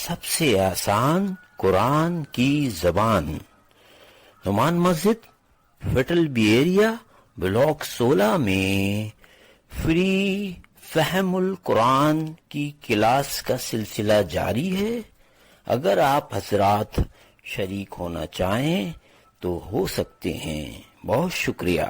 سب سے آسان قرآن کی زبان. نعمان مسجد فٹل بی ایریا بلاک 16 میں فری فہم القرآن کی کلاس کا سلسلہ جاری ہے. اگر آپ حضرات شریک ہونا چاہیں تو ہو سکتے ہیں. بہت شکریہ.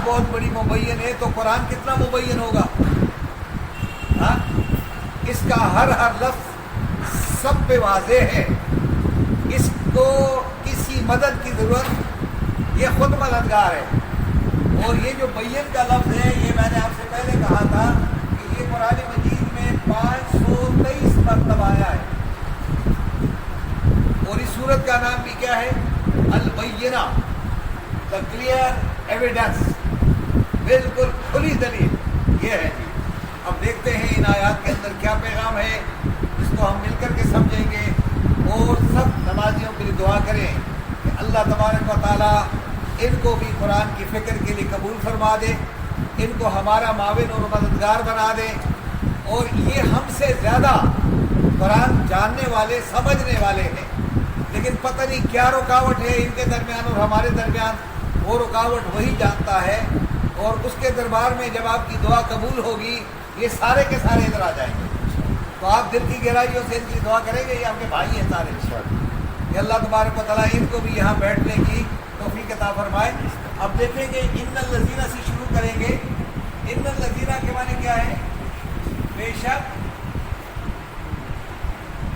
بہت بڑی مبین ہے تو قرآن کتنا مبین ہوگا. اس کا ہر لفظ سب پہ واضح ہے. اس کو کسی مدد کی ضرورت، یہ خود مددگار ہے. اور یہ جو بین کا لفظ ہے، یہ میں نے آپ سے پہلے کہا تھا کہ یہ قرآن مجید میں 523 مرتبہ آیا ہے. اور اس سورت کا نام بھی کیا ہے؟ البینہ، دا کلیئر ایویڈنس، بالکل کھلی دلیل. یہ ہے جی. اب دیکھتے ہیں ان آیات کے اندر کیا پیغام ہے، جس کو ہم مل کے سمجھیں گے، اور سب نمازیوں کے لیے دعا کریں کہ اللہ تبارک و تعالیٰ ان کو بھی قرآن کی فکر کے لیے قبول فرما دے، ان کو ہمارا معاون اور مددگار بنا دے، اور یہ ہم سے زیادہ قرآن جاننے والے سمجھنے والے ہیں، لیکن پتہ نہیں کیا رکاوٹ ہے ان کے درمیان اور ہمارے درمیان، وہ رکاوٹ وہی جانتا ہے، اور اس کے دربار میں جب آپ کی دعا قبول ہوگی یہ سارے کے سارے ادھر آ جائیں گے۔ تو آپ دل کی گہرائیوں سے ان کی دعا کریں گے، یہ آپ کے بھائی ہیں سارے، کہ اللہ تبارک و تعالیٰ ان کو بھی یہاں بیٹھنے کی توفیق عطا فرمائے۔ اب دیکھیں گے ان الذین سے شروع کریں گے۔ ان الذین کے معنی کیا ہے؟ بے شک۔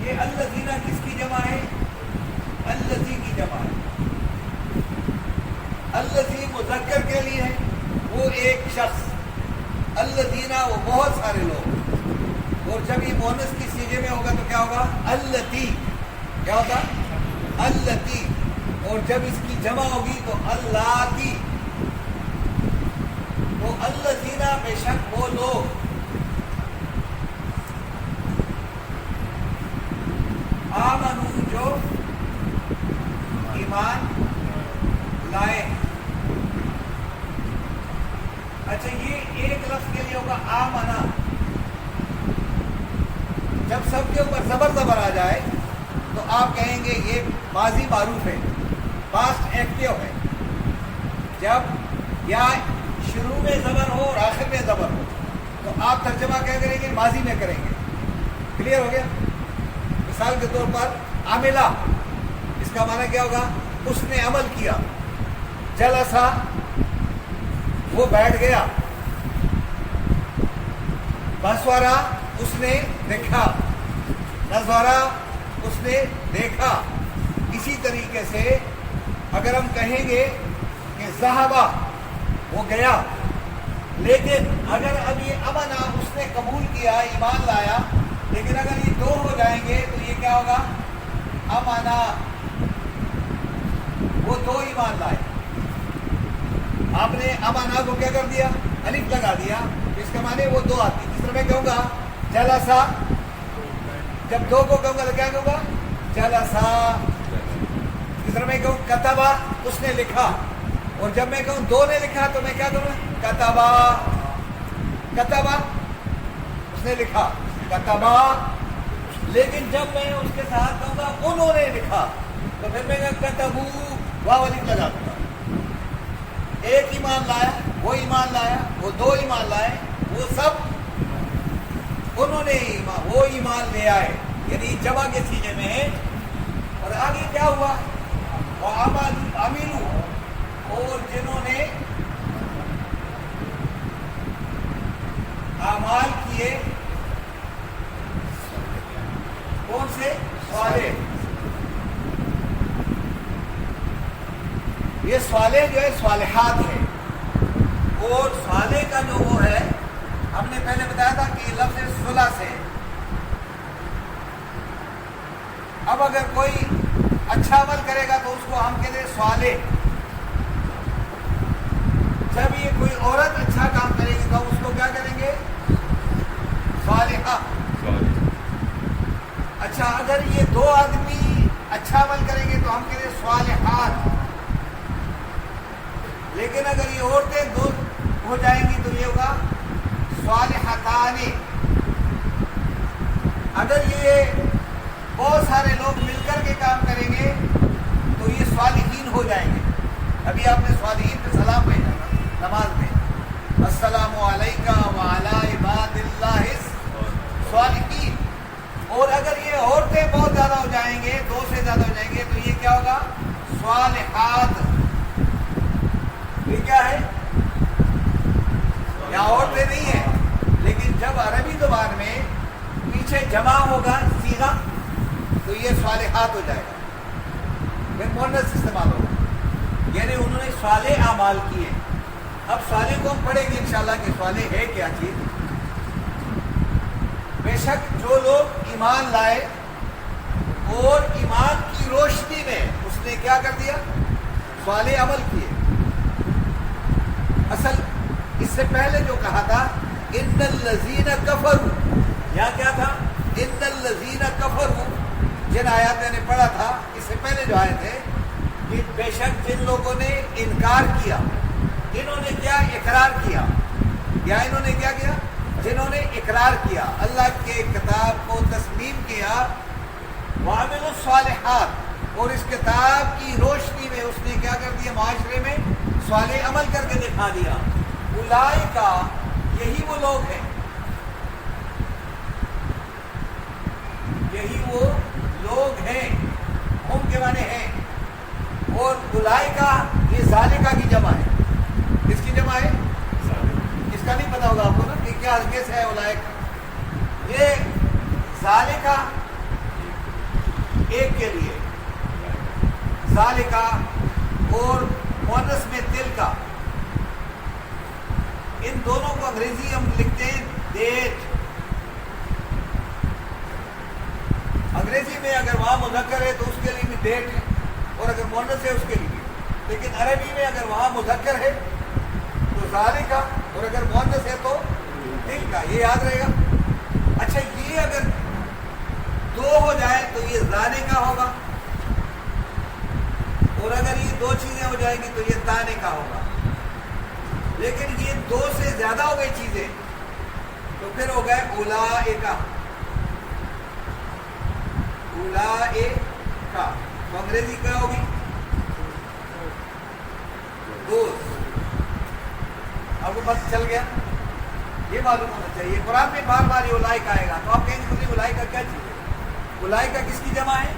یہ الذین کس کی جمع ہے؟ الذی کی جمع ہے۔ الذی مذکر کے لیے ہے، وہ ایک شخص، الذین وہ بہت سارے لوگ، اور جب یہ مؤنث کی صیغے میں ہوگا تو کیا ہوگا؟ التی، کیا ہوگا؟ التی، اور جب اس کی جمع ہوگی تو اللاتی، تو الذین بے شک وہ لوگ، آمنو جو ایمان لائے۔ اچھا یہ ایک لفظ کے لیے ہوگا آمنا، جب سب کے اوپر زبر آ جائے تو آپ کہیں گے یہ ماضی معروف ہے، پاسٹ ایکٹیو ہے۔ جب یا شروع میں زبر ہو اور آخر میں زبر ہو تو آپ ترجمہ کیا کریں گے؟ ماضی میں کریں گے۔ کلیئر ہو گیا؟ مثال کے طور پر عاملہ، اس کا معنی کیا ہوگا؟ اس نے عمل کیا۔ جلسہ، وہ بیٹھ گیا۔ بصورہ، اس نے دیکھا۔ نظرہ، اس نے دیکھا۔ اسی طریقے سے اگر ہم کہیں گے کہ ذہبہ، وہ گیا، لیکن اگر اب یہ امنا، اس نے قبول کیا، ایمان لایا، لیکن اگر یہ دو ہو جائیں گے تو یہ کیا ہوگا؟ امنا، وہ دو ایمان لائے۔ آپ نے امنا کو کیا کر دیا؟ الف لگا دیا، اس کا معنی وہ دو آتی۔ جس طرح میں کہوں گا جلسہ، جب دو کو کہوں گا تو کیا کہوں گا؟ جلسہ۔ جس طرح میں کہوں کتبہ، اس نے لکھا، اور جب میں کہوں دو نے لکھا تو میں کیا کروں؟ کتبہ۔ کتبہ، اس نے لکھا، کتبہ۔ لیکن جب میں اس کے ساتھ کہوں گا انہوں نے لکھا تو پھر میں کہوں کتبو، واو الف لگا دوں گا۔ ایک ایمان لایا، وہ ایمان لایا، وہ دو ایمان لائے، وہ سب انہوں نے وہ ایمان لے آئے، یعنی جمع کے سیغے میں ہے۔ اور آگے کیا ہوا؟ وَعَمِلُوا، اور جنہوں نے اعمال کیے، کون سے؟ صالح۔ یہ صالح جو ہے صالحات ہے، اور صالح کا جو وہ ہے، ہم نے پہلے بتایا تھا کہ یہ لفظ صلح سے۔ اب اگر کوئی اچھا عمل کرے گا تو اس کو ہم کہتے ہیں صالح۔ جب یہ کوئی عورت اچھا کام کرے گی تو اس کو کیا کریں گے؟ صالحہ۔ اچھا اگر یہ دو آدمی اچھا عمل کریں گے تو ہم کہتے ہیں صالحات۔ لیکن اگر یہ عورتیں دو ہو جائیں گی تو یہ ہوگا صالحتان۔ اگر یہ بہت سارے لوگ مل کر کے کام کریں گے تو یہ صالحین ہو جائیں گے۔ ابھی آپ نے صالحین پہ سلام بھیجا تھا نماز میں، السلام علیکہ وعلی عباد اللہ الصالحین۔ اور اگر یہ عورتیں بہت زیادہ ہو جائیں گے، دو سے زیادہ ہو جائیں گے تو یہ کیا ہوگا؟ صالحات۔ یہ کیا ہے؟ یہاں عورتیں نہیں ہیں، لیکن جب عربی زبان میں پیچھے جمع ہوگا صیغہ تو یہ صالحات ہو جائے گا، پھر مؤنث استعمال ہوگا، یعنی انہوں نے صالح اعمال کیے۔ اب صالح کو ہم پڑھیں گے انشاءاللہ کہ صالح ہے کیا چیز۔ بے شک جو لوگ ایمان لائے اور ایمان کی روشنی میں اس نے کیا کر دیا؟ صالح عمل کیے۔ اصل اس سے پہلے جو کہا تھا ان الذین کفروا، یا کیا تھا؟ ان الذین کفروا، جن آیات میں نے پڑھا تھا اس سے پہلے جو آئے تھے کہ بے شک جن لوگوں نے انکار کیا، انہوں نے کیا اقرار کیا، یا انہوں نے کیا کیا، جنہوں نے اقرار کیا، اللہ کے کتاب کو تسلیم کیا، وعملوا الصالحات، اور اس کتاب کی روشنی میں اس نے کیا کر دیا، معاشرے میں صالح عمل کر کے دکھا دیا، اولئک، یہی وہ لوگ ہیں، یہی وہ لوگ ہیں، ہم کے معنی ہیں، اور اولئک یہ ذالکہ کی جمع ہے، کس کی جمع ہے؟ اس کا نہیں پتا ہوگا آپ کو نا کہ کیا کیس ہے اولئک، یہ ذالکہ ایک کے لیے، ذالکہ اور مؤنث میں تلکا، ان دونوں کو انگریزی ہم لکھتے ہیں دیٹ، انگریزی میں اگر وہاں مذکر ہے تو اس کے لیے بھی دیٹ ہے، اور اگر مؤنث ہے اس کے لیے بھی، لیکن عربی میں اگر وہاں مذکر ہے تو ذالکہ، اور اگر مؤنث ہے تو تلکا، یہ یاد رہے گا۔ اچھا یہ اگر دو ہو جائے تو یہ ذالکہ ہوگا، اور اگر یہ دو چیزیں ہو جائیں گی تو یہ تانکہ ہوگا، لیکن یہ دو سے زیادہ ہو گئی چیزیں تو پھر ہو گئے اولئک، اولئک، تو انگریزی کیا ہوگی؟ دوست۔ آپ کو بس چل گیا، یہ معلوم ہونا چاہیے، قرآن میں بار بار یہ اولئک آئے گا، تو آپ کہیں گے اولئک کیا چیز ہے؟ اولئک کس کی جمع ہے؟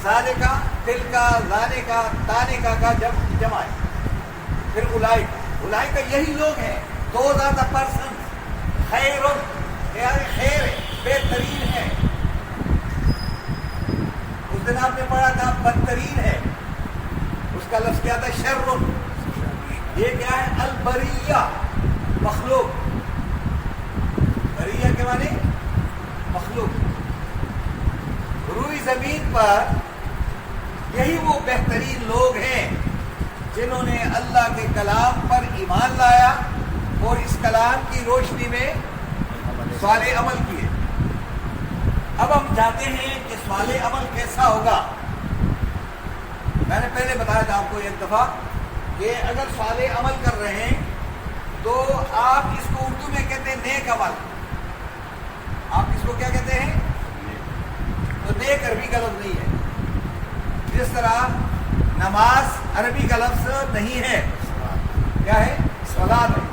ذالکہ، تلکا، ذالکہ، تانکہ کا جمع ہے، پھر اولئک، اولئک یہی لوگ ہیں، دوز آر دا پرسن، خیر، خیر ہے، بہترین ہے، اس دن آپ نے پڑھا تھا بدترین ہے، اس کا لفظ کیا تھا؟ شر، یہ کیا ہے؟ البریہ، مخلوق، بریہ کے معنی مخلوق، روئی زمین پر یہی وہ بہترین لوگ ہیں جنہوں نے اللہ کے کلام پر ایمان لایا اور اس کلام کی روشنی میں صالح عمل کیے۔ اب ہم چاہتے ہیں کہ صالح عمل کیسا ہوگا۔ میں نے پہلے بتایا تھا آپ کو ایک دفعہ کہ اگر صالح عمل کر رہے ہیں تو آپ اس کو اردو میں کہتے ہیں نیک عمل، آپ اس کو کیا کہتے ہیں؟ تو نیک عربی کا لفظ نہیں ہے، جس طرح نماز عربی کا لفظ نہیں ہے، کیا ہے؟ صلاۃ ہے،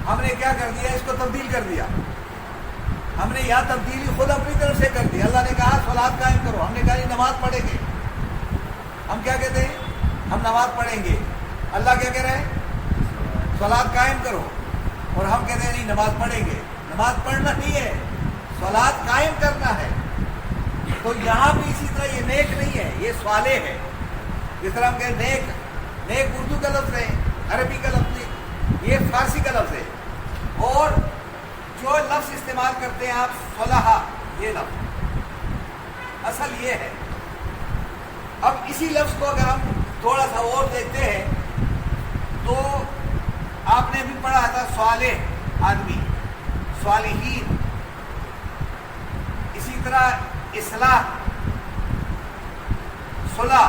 ہم نے کیا کر دیا؟ اس کو تبدیل کر دیا، ہم نے یہاں تبدیلی خود اپنی طرف سے کر دی۔ اللہ نے کہا صلاۃ قائم کرو، ہم نے کہا نہیں نماز پڑھیں گے، ہم کیا کہتے ہیں؟ ہم نماز پڑھیں گے، اللہ کیا کہہ رہے ہیں؟ صلاۃ قائم کرو، اور ہم کہتے ہیں نہیں نماز پڑھیں گے۔ نماز پڑھنا نہیں ہے، صلاۃ قائم کرنا ہے۔ تو یہاں بھی اسی طرح یہ نیک نہیں ہے، یہ صالح ہے، جس طرح ہم کہیں نیک، نیک اردو کا لفظ ہے، عربی کا لفظ نہیں، یہ فارسی کا لفظ ہے، اور جو لفظ استعمال کرتے ہیں آپ صلح، یہ لفظ اصل یہ ہے۔ اب اسی لفظ کو اگر ہم تھوڑا سا اور دیکھتے ہیں تو آپ نے بھی پڑھا تھا صالح آدمی، صالحین، اسی طرح اصلاح، صلح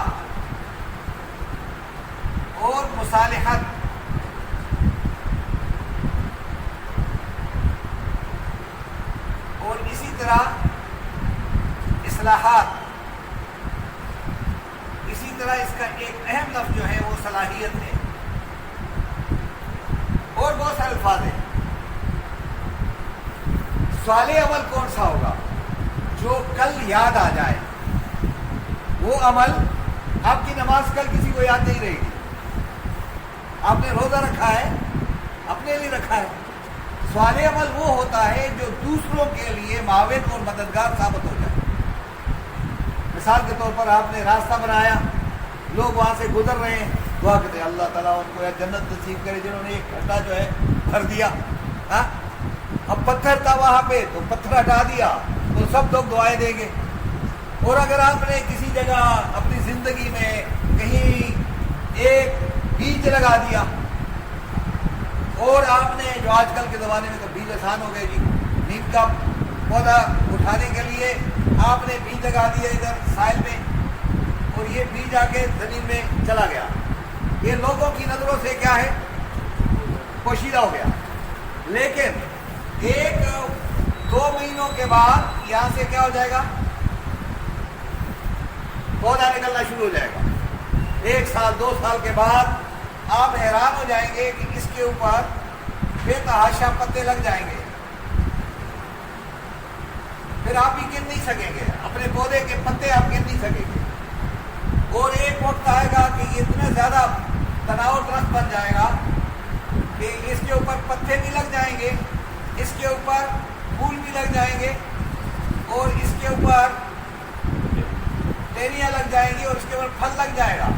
اور مصالحت، اور اسی طرح اصلاحات، اسی طرح اس کا ایک اہم لفظ جو ہے وہ صلاحیت ہے، اور بہت سارے الفاظ ہیں۔ صالح عمل کون سا ہوگا؟ جو کل یاد آ جائے، وہ عمل، آپ کی نماز کل کسی کو یاد نہیں رہے گی، آپ نے روزہ رکھا ہے اپنے لیے رکھا ہے۔ صالح عمل وہ ہوتا ہے جو دوسروں کے لیے معاون اور مددگار ثابت ہو جائے۔ مثال کے طور پر آپ نے راستہ بنایا، لوگ وہاں سے گزر رہے ہیں، دعا کرتے ہیں اللہ تعالیٰ ان کو یا جنت نصیب کرے جنہوں نے ایک گھنٹہ جو ہے بھر دیا۔ ہاں، اب پتھر تھا وہاں پہ تو پتھر ہٹا دیا تو سب لوگ دعائیں دیں گے۔ اور اگر آپ نے کسی جگہ اپنی زندگی میں کہیں ایک بیج لگا دیا، اور آپ نے جو آج کل کے زمانے میں تو بیج آسان ہو گئے جی، نیم کا پودا اٹھانے کے لیے آپ نے بیج لگا دیا ادھر ساحل میں اور یہ بیج آ کے زمین میں چلا گیا، یہ لوگوں کی نظروں سے کیا ہے؟ پوشیدہ ہو گیا، لیکن 1-2 مہینوں کے بعد یہاں سے کیا ہو جائے گا؟ پودا نکلنا شروع ہو جائے گا۔ 1 سال 2 سال کے بعد آپ حیران ہو جائیں گے کہ اس کے اوپر بے تحاشا پتے لگ جائیں گے، پھر آپ بھی گن نہیں سکیں گے، اپنے پودے کے پتے آپ گن نہیں سکیں گے، اور ایک وقت آئے گا کہ یہ اتنا زیادہ تناؤ درخت بن جائے گا کہ اس کے اوپر پتے بھی لگ جائیں گے، اس کے اوپر پھول بھی لگ جائیں گے، اور اس کے اوپر ٹہنیاں لگ جائیں گی، اور اس کے اوپر پھل لگ جائے گا،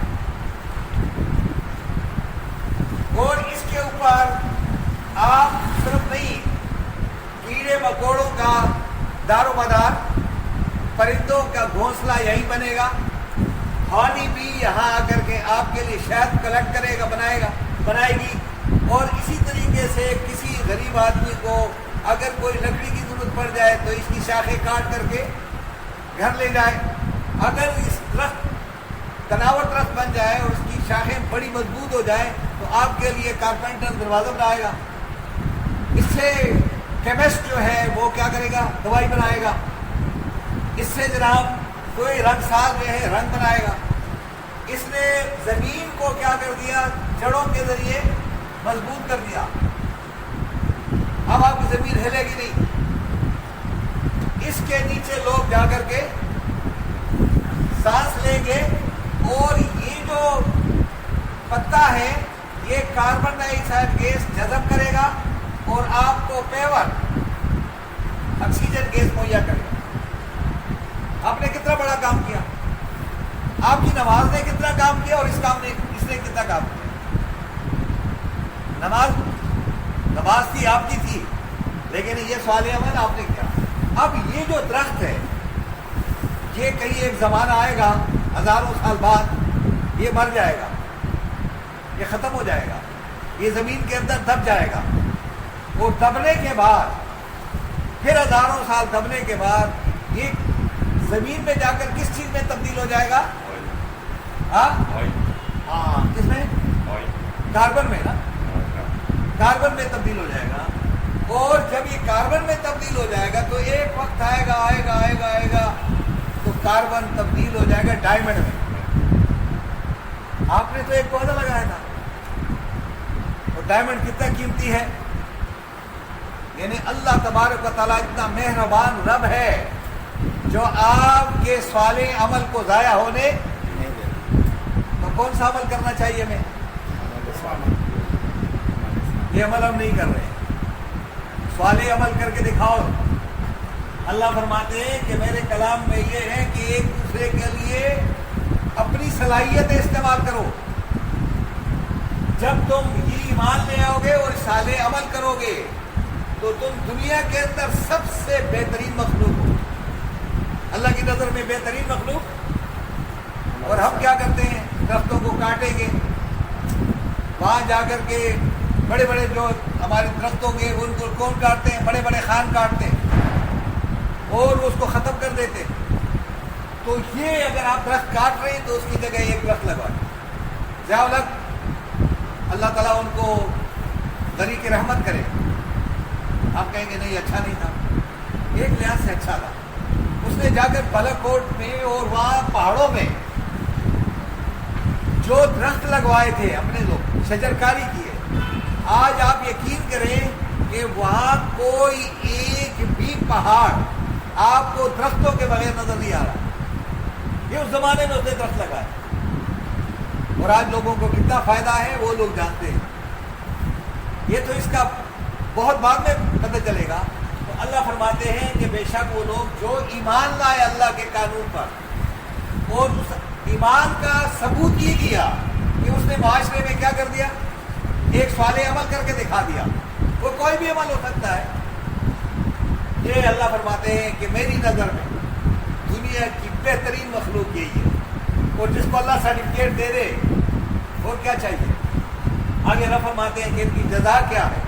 اور اس کے اوپر آپ صرف نہیں کیڑے مکوڑوں کا دار و مدار، پرندوں کا گھونسلہ یہی بنے گا، ہانی بھی یہاں آ کر کے آپ کے لیے شہد کلیکٹ کرے گا، بنائے گی، اور اسی طریقے سے کسی غریب آدمی کو اگر کوئی لکڑی کی ضرورت پڑ جائے تو اس کی شاخیں کاٹ کر کے گھر لے جائے۔ اگر اس درخت تناور درخت بن جائے اور اس کی شاخیں بڑی مضبوط ہو جائیں تو آپ کے لیے کارپینٹر دروازہ بنائے گا، اس سے کیمسٹ جو ہے وہ کیا کرے گا؟ دوائی بنائے گا، اس سے جناب کوئی رنگ ساز جو ہے رنگ بنائے گا۔ اس نے زمین کو کیا کر دیا؟ جڑوں کے ذریعے مضبوط کر دیا، اب آپ کی زمین ہلے گی نہیں، اس کے نیچے لوگ جا کر کے سانس لیں گے، اور یہ جو پتا ہے یہ کاربن ڈائی آکسائڈ گیس جذب کرے گا اور آپ کو پیور آکسیجن گیس مہیا کرے گا۔ آپ نے کتنا بڑا کام کیا، آپ کی نماز نے کتنا کام کیا، اور اس نے کتنا کام کیا۔ نماز تھی آپ کی تھی، لیکن یہ سوال عمل آپ نے کیا۔ اب یہ جو درخت ہے یہ کہیں ایک زمانہ آئے گا، ہزاروں سال بعد یہ مر جائے گا، یہ ختم ہو جائے گا، یہ زمین کے اندر دب جائے گا، اور دبنے کے بعد پھر ہزاروں سال دبنے کے بعد یہ زمین میں جا کر کس چیز میں تبدیل ہو جائے گا؟ ہاں، کس میں؟ کاربن میں نا، کاربن میں تبدیل ہو جائے گا، اور جب یہ کاربن میں تبدیل ہو جائے گا تو ایک وقت آئے گا تو کاربن تبدیل ہو جائے گا ڈائمنڈ میں۔ آپ نے تو ایک پودا لگایا تھا، اور ڈائمنڈ کتنا قیمتی ہے، یعنی اللہ تبارک و تعالیٰ اتنا مہربان رب ہے جو آپ کے صالح عمل کو ضائع ہونے نہیں دے۔ تو کون سا عمل کرنا چاہیے ہمیں؟ یہ عمل ہم نہیں کر رہے، صالح عمل کر کے دکھاؤ۔ اللہ فرماتے ہیں کہ میرے کلام میں یہ ہے کہ ایک دوسرے کے لیے اپنی صلاحیتیں استعمال کرو۔ جب تم یہ ایمان لے آؤ گے اور صالح عمل کرو گے تو تم دنیا کے اندر سب سے بہترین مخلوق ہو، اللہ کی نظر میں بہترین مخلوق۔ اور ہم کیا کرتے ہیں؟ درختوں کو کاٹیں گے، وہاں جا کر کے بڑے بڑے جو ہمارے درختوں کے ان کو کون کاٹتے ہیں؟ بڑے بڑے خان کاٹتے ہیں اور اس کو ختم کر دیتے ہیں۔ تو یہ اگر آپ درخت کاٹ رہے ہیں تو اس کی جگہ ایک درخت لگوائیں، ضیاء الحق اللہ تعالیٰ ان کو غریق رحمت کرے۔ آپ کہیں گے نہیں اچھا نہیں تھا، ایک لحاظ سے اچھا تھا، اس نے جا کر بالک کوٹ میں اور وہاں پہاڑوں میں جو درخت لگوائے تھے اپنے لوگ، شجرکاری کی ہے، آج آپ یقین کریں کہ وہاں کوئی ایک بھی پہاڑ آپ کو درختوں کے بغیر نظر نہیں آ رہا۔ یہ اس زمانے میں اس نے درخت لگائے، اور آج لوگوں کو کتنا فائدہ ہے وہ لوگ جانتے ہیں۔ یہ تو اس کا بہت بعد میں پتہ چلے گا۔ تو اللہ فرماتے ہیں کہ بے شک وہ لوگ جو ایمان لائے اللہ کے قانون پر، اور اس ایمان کا ثبوت یہ دیا کہ اس نے معاشرے میں کیا کر دیا؟ ایک صالح عمل کر کے دکھا دیا۔ وہ کوئی بھی عمل ہو سکتا ہے۔ یہ اللہ فرماتے ہیں کہ میری نظر میں دنیا کی بہترین مخلوق یہی ہے، اور جس کو اللہ سرٹیفکیٹ دے دے اور کیا چاہیے۔ آگے اللہ فرماتے ہیں کہ ان کی جزا کیا ہے،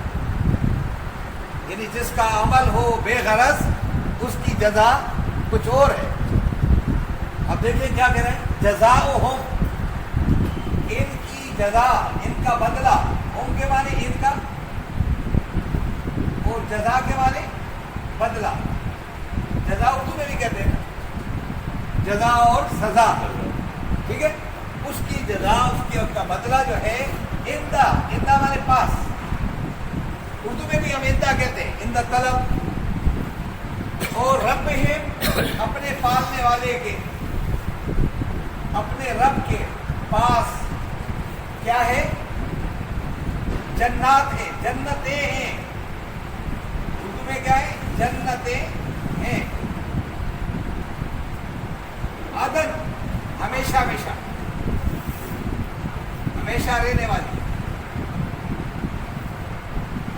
یعنی جس کا عمل ہو بے غرض اس کی جزا کچھ اور ہے. اب دیکھیں کیا کہہ رہے ہیں, جزاؤہم, ان کی جزا, ان کا بدلہ, ہم کے معنی ان کا, اور جزا کے معنی بدلہ. جزا اردو میں بھی کہتے ہیں جزا اور سزا, ٹھیک ہے. اس کی جزا, اس کا بدلہ جو ہے, اندہ, اندہ معنی پاس, اردو میں بھی ہم اندہ کہتے ہیں, اندہ طلب. اور ربہم, اپنے پالنے والے کے, اپنے رب کے پاس کیا ہے, جنات ہے, جنتیں ہیں. اردو میں کیا ہے, جنتیں ہیں. عدن, ہمیشہ ہمیشہ, ہمیشہ رہنے والی.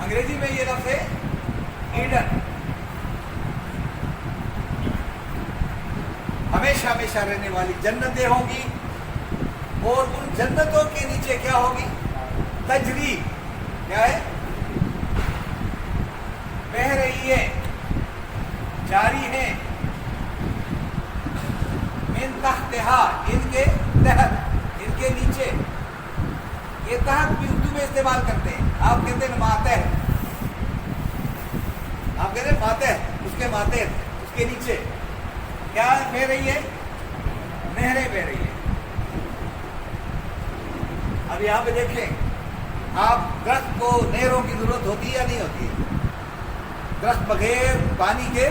انگریزی میں یہ لفظ ہے ایڈن, ہمیشہ ہمیشہ رہنے والی جنتیں ہوں گی. اور ان جنتوں کے نیچے کیا ہوگی, تجری, کیا ہے, بہہ رہی ہے, جاری ہے, من تحتہا, ان کے تحت, ان کے نیچے. یہ تحت بھی اردو میں استعمال کرتے ہیں. آپ کہتے ہیں ماتحت, آپ کہتے ہیں ماتحت, اس کے ماتحت, اس کے نیچے کیا بہ رہی ہے, نہریں بہ رہی ہے. اب یہاں پہ دیکھیں آپ, درخت کو نہروں کی ضرورت ہوتی ہے یا نہیں ہوتی ہے؟ درخت بغیر پانی کے,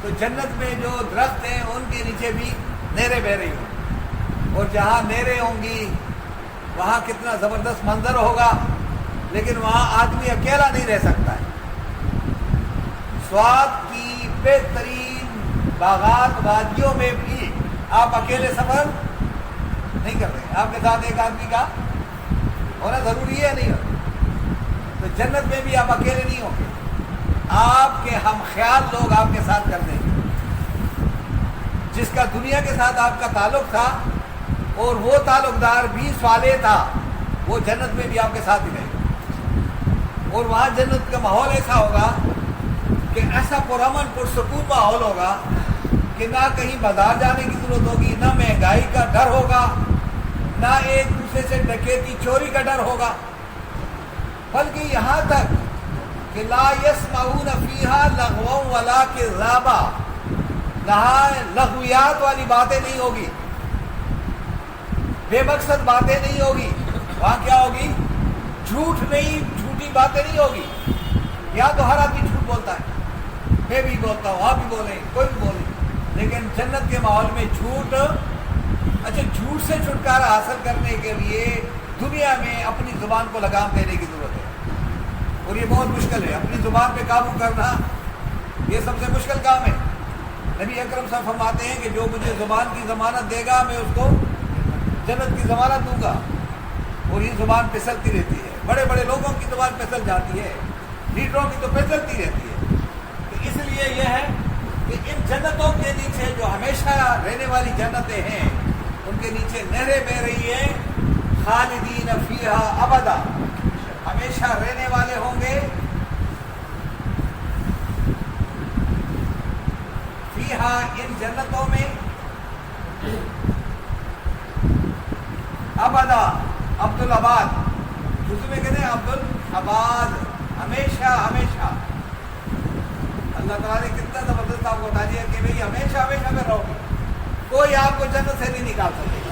تو جنت میں جو درخت ہیں ان کے نیچے بھی نہریں بہ رہی ہوں. اور جہاں نہریں ہوں گی وہاں کتنا زبردست منظر ہوگا, لیکن وہاں آدمی اکیلا نہیں رہ سکتا ہے. سوات کی بہترین باغات, وادیوں میں بھی آپ اکیلے سفر نہیں کر رہے, آپ کے ساتھ ایک آدمی کا ہونا ضروری ہے, نہیں ہوتا. تو جنت میں بھی آپ اکیلے نہیں ہوں گے, آپ کے ہم خیال لوگ آپ کے ساتھ کر دیں گے. جس کا دنیا کے ساتھ آپ کا تعلق تھا اور وہ تعلق دار بھی صالح تھا, وہ جنت میں بھی آپ کے ساتھ ہی رہے گا. اور وہاں جنت کا ماحول ایسا ہوگا کہ ایسا پرامن پرسکون ماحول ہوگا کہ نہ کہیں بازار جانے کی ضرورت ہوگی, نہ مہنگائی کا ڈر ہوگا, نہ ایک دوسرے سے ڈکیتی چوری کا ڈر ہوگا. بلکہ یہاں تک کہ لا یسمعون فیہا لغوا ولا کذابا, لغویات والی باتیں نہیں ہوگی, بے مقصد باتیں نہیں ہوگی. وہاں کیا ہوگی, جھوٹ نہیں, جھوٹی باتیں نہیں ہوگی. یا تو ہر آدمی جھوٹ بولتا ہے, میں بھی بولتا ہوں, آپ بھی بولیں, کوئی بھی بولے, لیکن جنت کے ماحول میں جھوٹ, اچھا جھوٹ سے چھٹکارا حاصل کرنے کے لیے دنیا میں اپنی زبان کو لگام دینے کی ضرورت ہے. اور یہ بہت مشکل ہے, اپنی زبان پہ قابو کرنا یہ سب سے مشکل کام ہے. نبی اکرم صاحب فرماتے ہیں کہ جو مجھے زبان کی ضمانت دے گا میں اس کو جنت کی ضمانت دوں گا. اور یہ زبان پھسلتی رہتی ہے, بڑے بڑے لوگوں کی زبان پھسل جاتی ہے, لیڈروں کی تو پھسلتی رہتی ہے. تو اس لیے یہ ہے کہ ان جنتوں کے نیچے جو ہمیشہ رہنے والی جنتیں ہیں ان کے نیچے نہریں بہ رہی ہیں, خالدین فیہا ابدا, ہمیشہ رہنے والے ہوں گے. فیہا, ان جنتوں میں, ابدا, عبدالآباد, اردو میں کہتے ہیں عبدالآباد, ہمیشہ ہمیشہ. اللہ تعالیٰ نے کتنا زبردست آپ کو بتا دیا کہ بھئی ہمیشہ ہمیشہ میں رہو گے, کوئی آپ کو جنت سے نہیں نکال سکے گا.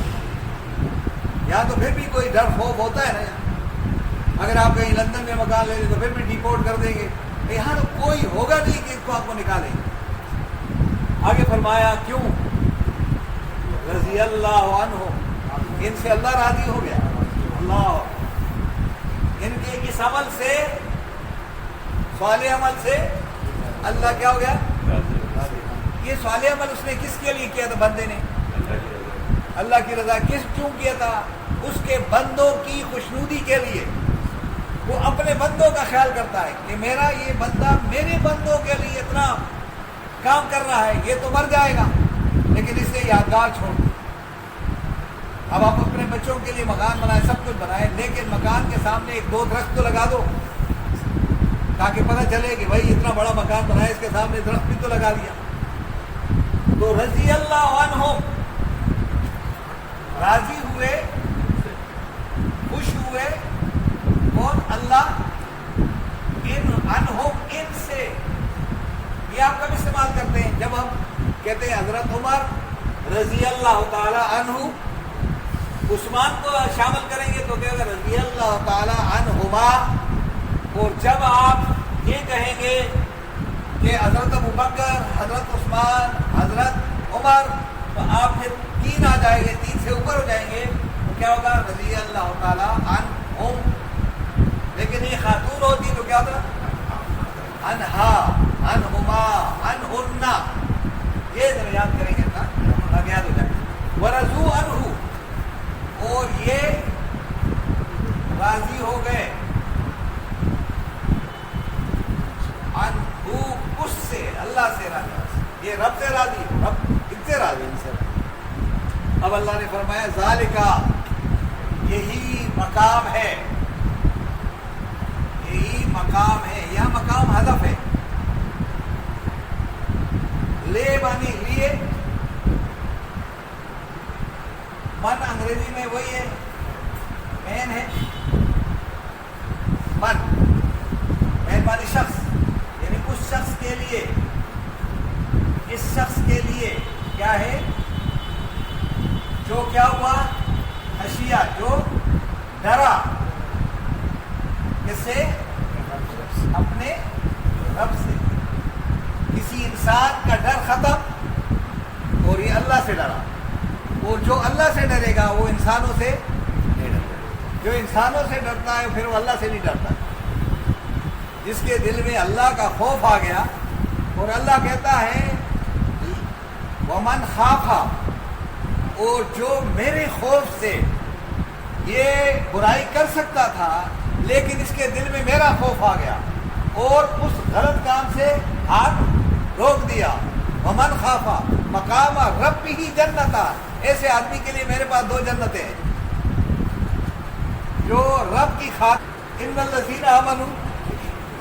یا تو پھر بھی کوئی ڈر خوف ہوتا ہے نا, اگر آپ کہیں لندن میں مکان لے لیں تو پھر بھی ڈیپورٹ کر دیں گے. یہاں تو کوئی ہوگا نہیں کہ اس کو آپ کو نکالیں گے. آگے فرمایا کیوں, رضی اللہ عنہ, ان سے اللہ راضی ہو گیا. اللہ ان کے اس عمل سے, صالح عمل سے اللہ کیا ہو گیا, یہ صالح عمل اس نے کس کے لیے کیا تھا, بندے نے اللہ کی رضا کیوں کیا تھا, اس کے بندوں کی خوشنودی کے لیے. وہ اپنے بندوں کا خیال کرتا ہے کہ میرا یہ بندہ میرے بندوں کے لیے اتنا کام کر رہا ہے, یہ تو مر جائے گا لیکن اس نے یادگار چھوڑ دی. اب آپ اپنے بچوں کے لیے مکان بنائیں, سب کچھ بنائیں, لیکن مکان کے سامنے ایک دو درخت تو لگا دو تاکہ پتہ چلے کہ بھائی اتنا بڑا مکان بنایا, اس کے سامنے درخت بھی تو لگا دیا. تو رضی اللہ عنہم راضی ہوئے، خوش ہوئے کون؟ اللہ، عنہم ان سے، یہ آپ کب استعمال کرتے ہیں؟ جب ہم کہتے ہیں حضرت عمر رضی اللہ تعالی عنہ، عثمان کو شامل کریں گے تو کیا ہوگا؟ رضی اللہ تعالی عنہما۔ اور جب آپ یہ کہیں گے کہ حضرت ابو بکر، حضرت عثمان، حضرت عمر، تو آپ پھر تین آ جائیں گے، تین سے اوپر ہو جائیں گے تو کیا ہوگا؟ رضی اللہ تعالی عنہم۔ لیکن یہ خاتون ہوتی تو کیا ہوگا؟ عنہا، عنہما، عنہن۔ یہ ذرا یاد کریں گے نا، اب یاد ہو جائے۔ ورضوا عنہ، اور یہ راضی ہو گئے عنہ، اس سے، اللہ سے راضی، یہ رب سے راضی، رب ان سے راضی، ان سے راضی۔ اب اللہ نے فرمایا ذالکا، یہی مقام ہے، یہی مقام ہے، یہاں مقام حذف ہے، لے مانی لیے، من انگریزی میں وہی ہے، مین ہے، مین مانی شخص، یعنی اس شخص کے لیے، اس شخص کے لیے کیا ہے جو کیا ہوا؟ خشیہ، جو ڈرا، کس سے؟ اپنے رب سے۔ کسی انسان کا ڈر ختم اور یہ اللہ سے ڈرا، اور جو اللہ سے ڈرے گا وہ انسانوں سے نہیں ڈرتا، جو انسانوں سے ڈرتا ہے پھر وہ اللہ سے نہیں ڈرتا۔ جس کے دل میں اللہ کا خوف آ گیا، اور اللہ کہتا ہے ومن خافا، اور جو میرے خوف سے یہ برائی کر سکتا تھا لیکن اس کے دل میں میرا خوف آ گیا اور اس غلط کام سے ہاتھ روک دیا، ومن خافا مقام ربہ جنتا، ایسے آدمی کے لیے میرے پاس دو جنتیں ہیں، جو رب کی خاطر، ان الذین آمنوا،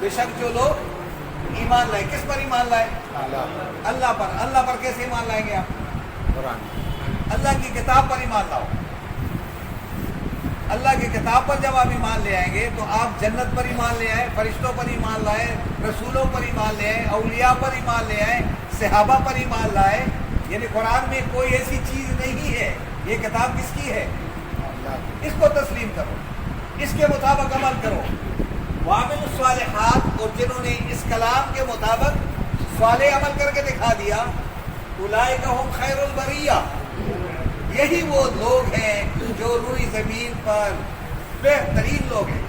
بے شک جو لوگ ایمان لائے، کس پر ایمان لائے؟ اللہ پر۔ اللہ پر کیسے ایمان لائیں گے آپ؟ قرآن، اللہ کی کتاب پر ایمان لاؤ۔ اللہ کی کتاب پر جب آپ ایمان لے آئیں گے تو آپ جنت پر ایمان لے آئے، فرشتوں پر ایمان لائے، رسولوں پر ایمان لے آئے، اولیاء پر ایمان لے آئے، صحابہ پر ایمان لائے۔ یعنی قرآن میں کوئی ایسی چیز نہیں ہے، یہ کتاب کس کی ہے؟ اس کو تسلیم کرو، اس کے مطابق عمل کرو۔ وعملوا الصالحات، اور جنہوں نے اس کلام کے مطابق صالح عمل کر کے دکھا دیا، اولئک هم خیر البریہ، یہی وہ لوگ ہیں جو روئی زمین پر بہترین لوگ ہیں،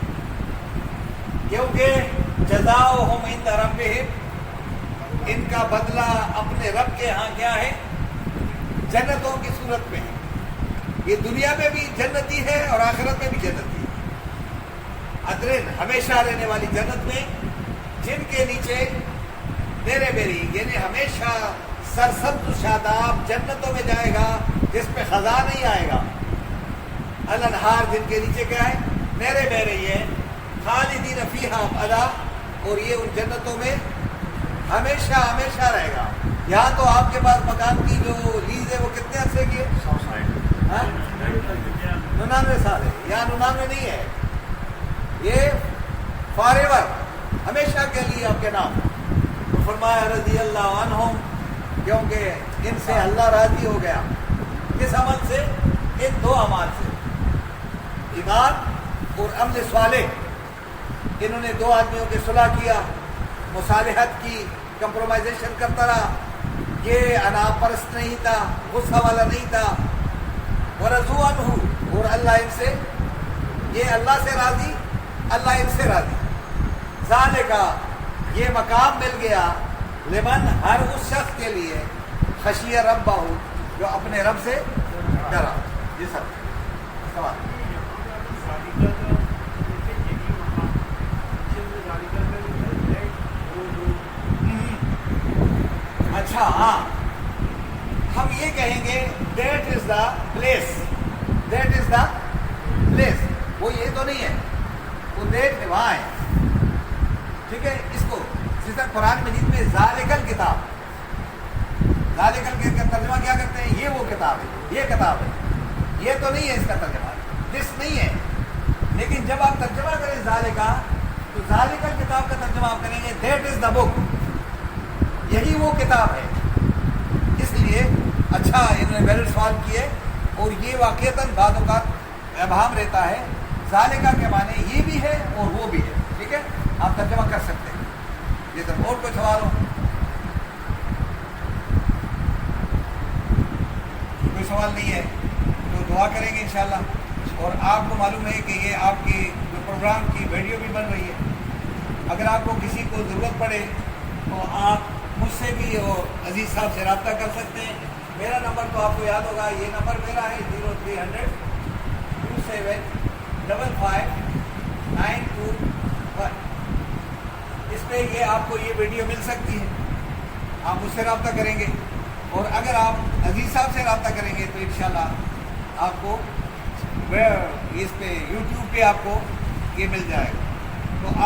کیونکہ جزاؤہم عند ربہم، ان کا بدلہ اپنے رب کے ہاں کیا ہے؟ جنتوں کی صورت میں ہے۔ یہ دنیا میں بھی جنتی ہے اور آخرت میں بھی جنتی ہے، ادرین، ہمیشہ رہنے والی جنت میں، جن کے نیچے میرے میری، یعنی ہمیشہ سرسبز و شاداب جنتوں میں جائے گا جس پہ خزاں نہیں آئے گا، الانہار، جن کے نیچے کیا ہے؟ میرے میرے، یہ خالدین فیہا ابدا، اور یہ ان جنتوں میں ہمیشہ ہمیشہ رہے گا۔ یہاں تو آپ کے پاس مکان کی جو لیز ہے وہ کتنے عرصے کی ہے؟ 99 سال ہے، یہاں 99 نہیں ہے، یہ فار ایور، ہمیشہ کے لیے آپ کے نام۔ تو فرمایا رضی اللہ عنہم، کیونکہ ان سے اللہ راضی ہو گیا، کس عمل سے؟ ان دو اعمال سے، ایمان اور عمل صالح۔ انہوں نے دو آدمیوں کے صلح کیا، مصالحت کی، کمپرومائزیشن کرتا رہا، یہ انا پرست نہیں تھا، غصہ والا نہیں تھا۔ ورضوا عنہ، اور اللہ ان سے، یہ اللہ سے راضی، اللہ ان سے راضی۔ ذالکا، یہ مقام مل گیا، لمن، ہر اس شخص کے لیے، خشیہ ربہ، جو اپنے رب سے ڈرا۔ جی سر سوال۔ اچھا، ہاں، ہم یہ کہیں گے that is the place, that is the place, وہ یہ تو نہیں ہے، وہ دیٹ وہاں ہے، ٹھیک ہے۔ اس کو جیسا قرآن مجید میں ذالک الکتاب، ذالک کا ترجمہ کیا کرتے ہیں؟ یہ وہ کتاب ہے، یہ کتاب ہے، یہ تو نہیں ہے اس کا ترجمہ، دس نہیں ہے. لیکن جب آپ ترجمہ کریں ذالکا تو ذالکا کتاب کا ترجمہ آپ کریں گے دیٹ از دا بک، یہی وہ کتاب ہے. اس لیے اچھا انہوں نے ویلڈ سوال کیے، اور یہ واقعتاً بعض اوقات ابہام رہتا ہے. ذالکا کے معنی یہ بھی ہے اور وہ بھی ہے. ٹھیک ہے، آپ ترجمہ کر سکتے ہیں. یہ تو اور کوئی سوال ہو؟ کوئی سوال نہیں ہے تو دعا کریں گے انشاءاللہ. اور آپ کو معلوم ہے کہ یہ آپ کی جو پروگرام کی ویڈیو بھی بن رہی ہے. اگر آپ کو کسی کو ضرورت پڑے تو آپ مجھ سے بھی اور عزیز صاحب سے رابطہ کر سکتے ہیں. میرا نمبر تو آپ کو یاد ہوگا، یہ نمبر میرا ہے 0300 2755 921. اس پہ یہ آپ کو یہ ویڈیو مل سکتی ہے. آپ مجھ سے رابطہ کریں گے، اور اگر آپ عزیز صاحب سے رابطہ کریں گے تو انشاءاللہ آپ کو اس پہ یوٹیوب پہ آپ کو یہ مل جائے گا. تو آپ